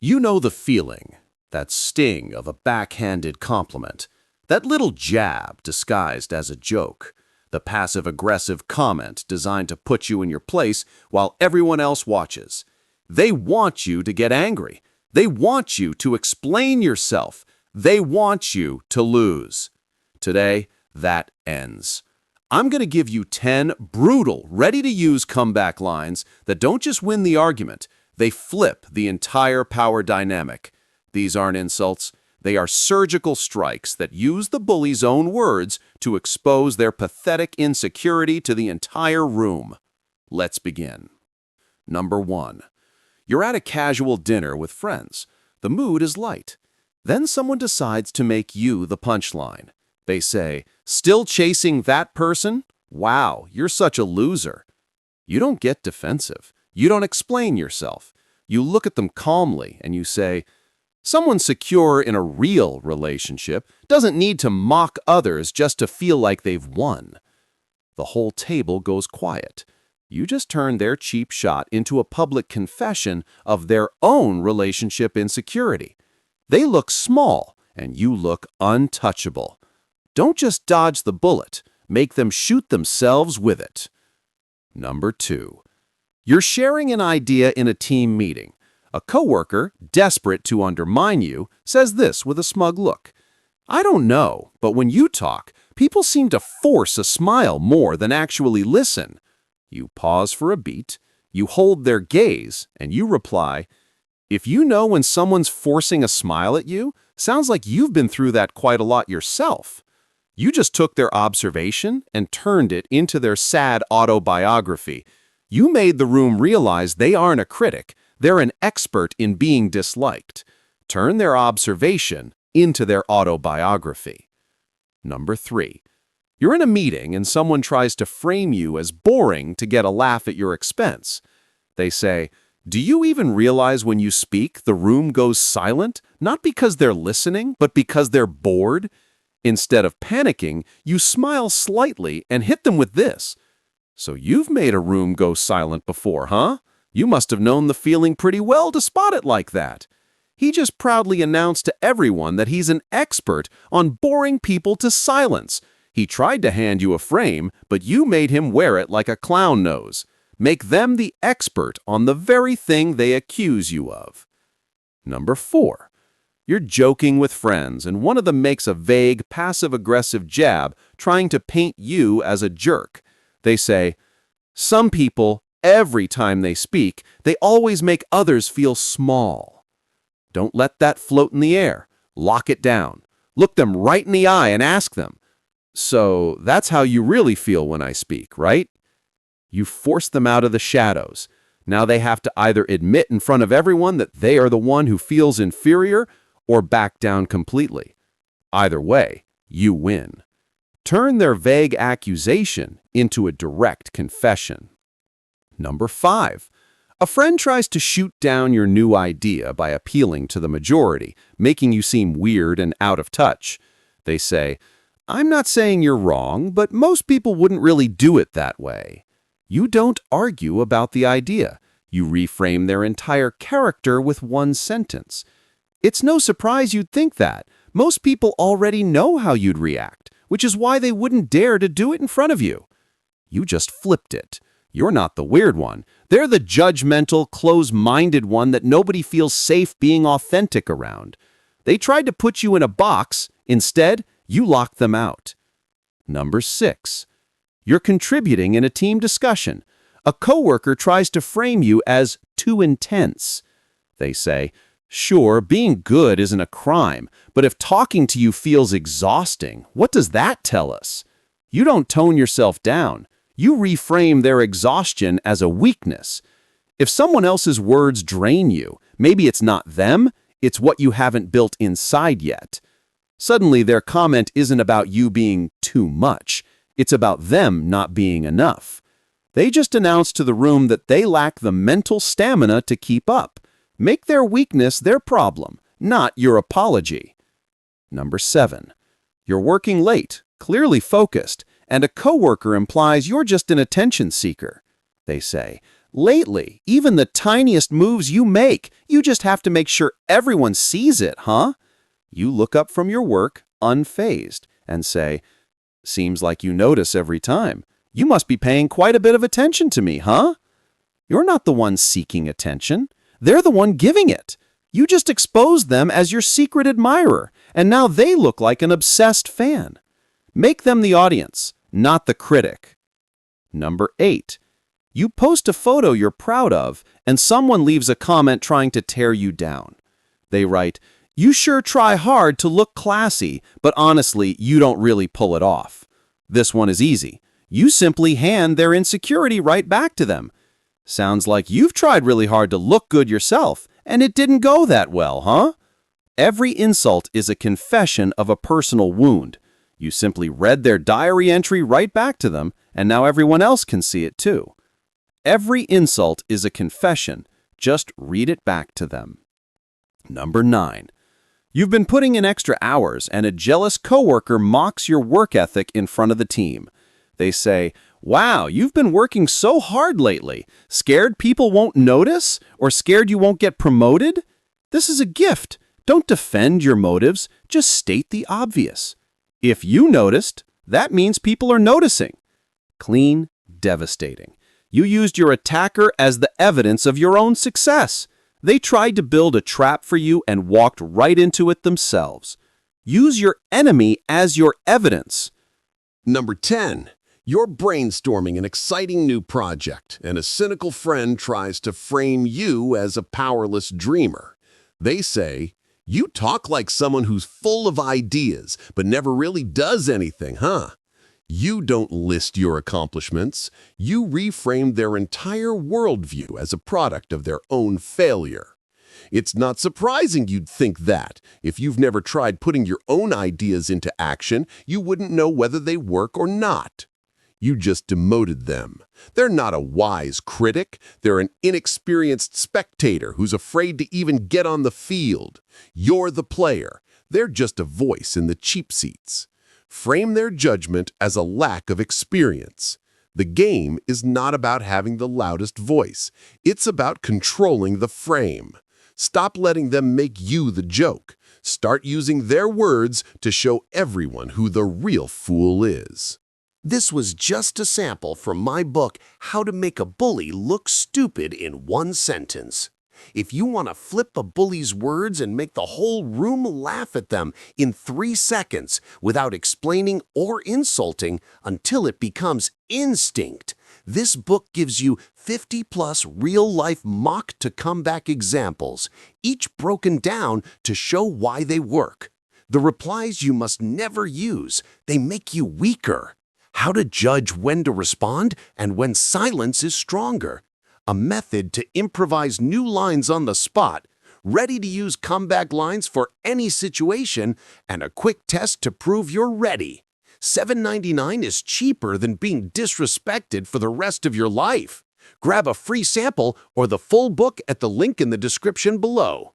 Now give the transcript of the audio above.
You know the feeling, that sting of a backhanded compliment, that little jab disguised as a joke, the passive-aggressive comment designed to put you in your place while everyone else watches. They want you to get angry. They want you to explain yourself. They want you to lose. Today, that ends. I'm going to give you 10 brutal, ready-to-use comeback lines that don't just win the argument, they flip the entire power dynamic. These aren't insults. They are surgical strikes that use the bully's own words to expose their pathetic insecurity to the entire room. Let's begin. Number 1. You're at a casual dinner with friends. The mood is light. Then someone decides to make you the punchline. They say, "Still chasing that person? Wow, you're such a loser." You don't get defensive. You don't explain yourself. You look at them calmly and you say, "Someone secure in a real relationship doesn't need to mock others just to feel like they've won." The whole table goes quiet. You just turn their cheap shot into a public confession of their own relationship insecurity. They look small and you look untouchable. Don't just dodge the bullet. Make them shoot themselves with it. Number 2. You're sharing an idea in a team meeting. A coworker, desperate to undermine you, says this with a smug look. "I don't know, but when you talk, people seem to force a smile more than actually listen." You pause for a beat, you hold their gaze, and you reply, "If you know when someone's forcing a smile at you, sounds like you've been through that quite a lot yourself." You just took their observation and turned it into their sad autobiography. You made the room realize they aren't a critic, they're an expert in being disliked. Turn their observation into their autobiography. Number 3. You're in a meeting and someone tries to frame you as boring to get a laugh at your expense. They say, "Do you even realize when you speak, the room goes silent, not because they're listening, but because they're bored?" Instead of panicking, you smile slightly and hit them with this. "So you've made a room go silent before, huh? You must have known the feeling pretty well to spot it like that." He just proudly announced to everyone that he's an expert on boring people to silence. He tried to hand you a frame, but you made him wear it like a clown nose. Make them the expert on the very thing they accuse you of. Number 4. You're joking with friends, and one of them makes a vague, passive-aggressive jab trying to paint you as a jerk. They say, "Some people, every time they speak, they always make others feel small." Don't let that float in the air. Lock it down. Look them right in the eye and ask them, "So that's how you really feel when I speak, right?" You force them out of the shadows. Now they have to either admit in front of everyone that they are the one who feels inferior or back down completely. Either way, you win. Turn their vague accusation into a direct confession. Number 5. A friend tries to shoot down your new idea by appealing to the majority, making you seem weird and out of touch. They say, "I'm not saying you're wrong, but most people wouldn't really do it that way." You don't argue about the idea. You reframe their entire character with one sentence. It's no surprise you'd think that. Most people already know how you'd react, which is why they wouldn't dare to do it in front of you. You just flipped it. You're not the weird one. They're the judgmental, close-minded one that nobody feels safe being authentic around. They tried to put you in a box. Instead, you locked them out. Number 6. You're contributing in a team discussion. A coworker tries to frame you as too intense. They say, "Sure, being good isn't a crime, but if talking to you feels exhausting, what does that tell us?" You don't tone yourself down. You reframe their exhaustion as a weakness. If someone else's words drain you, maybe it's not them, it's what you haven't built inside yet. Suddenly, their comment isn't about you being too much. It's about them not being enough. They just announced to the room that they lack the mental stamina to keep up. Make their weakness their problem, not your apology. Number 7. You're working late, clearly focused, and a coworker implies you're just an attention seeker. They say, Lately, even the tiniest moves you make, you just have to make sure everyone sees it, huh? You look up from your work, unfazed, and say, "Seems like you notice every time. You must be paying quite a bit of attention to me, huh?" You're not the one seeking attention. They're the one giving it. You just exposed them as your secret admirer, and now they look like an obsessed fan. Make them the audience, not the critic. Number 8. You post a photo you're proud of, and someone leaves a comment trying to tear you down. They write, "You sure try hard to look classy, but honestly, you don't really pull it off." This one is easy. You simply hand their insecurity right back to them. Sounds like you've tried really hard to look good yourself, and it didn't go that well, huh? Every insult is a confession of a personal wound. You simply read their diary entry right back to them, and now everyone else can see it too. Every insult is a confession. Just read it back to them. Number 9. You've been putting in extra hours, and a jealous coworker mocks your work ethic in front of the team. They say, "Wow, you've been working so hard lately. Scared people won't notice? Or scared you won't get promoted?" This is a gift. Don't defend your motives. Just state the obvious. If you noticed, that means people are noticing. Clean, devastating. You used your attacker as the evidence of your own success. They tried to build a trap for you and walked right into it themselves. Use your enemy as your evidence. Number 10. You're brainstorming an exciting new project, and a cynical friend tries to frame you as a powerless dreamer. They say, "You talk like someone who's full of ideas, but never really does anything, huh?" You don't list your accomplishments. You reframe their entire worldview as a product of their own failure. It's not surprising you'd think that. If you've never tried putting your own ideas into action, you wouldn't know whether they work or not. You just demoted them. They're not a wise critic. They're an inexperienced spectator who's afraid to even get on the field. You're the player. They're just a voice in the cheap seats. Frame their judgment as a lack of experience. The game is not about having the loudest voice. It's about controlling the frame. Stop letting them make you the joke. Start using their words to show everyone who the real fool is. This was just a sample from my book, How to Make a Bully Look Stupid in One Sentence. If you want to flip a bully's words and make the whole room laugh at them in 3 seconds without explaining or insulting until it becomes instinct, this book gives you 50+ real-life mock-to-comeback examples, each broken down to show why they work. The replies you must never use, they make you weaker. How to judge when to respond and when silence is stronger. A method to improvise new lines on the spot, ready to use comeback lines for any situation, and a quick test to prove you're ready. $7.99 is cheaper than being disrespected for the rest of your life. Grab a free sample or the full book at the link in the description below.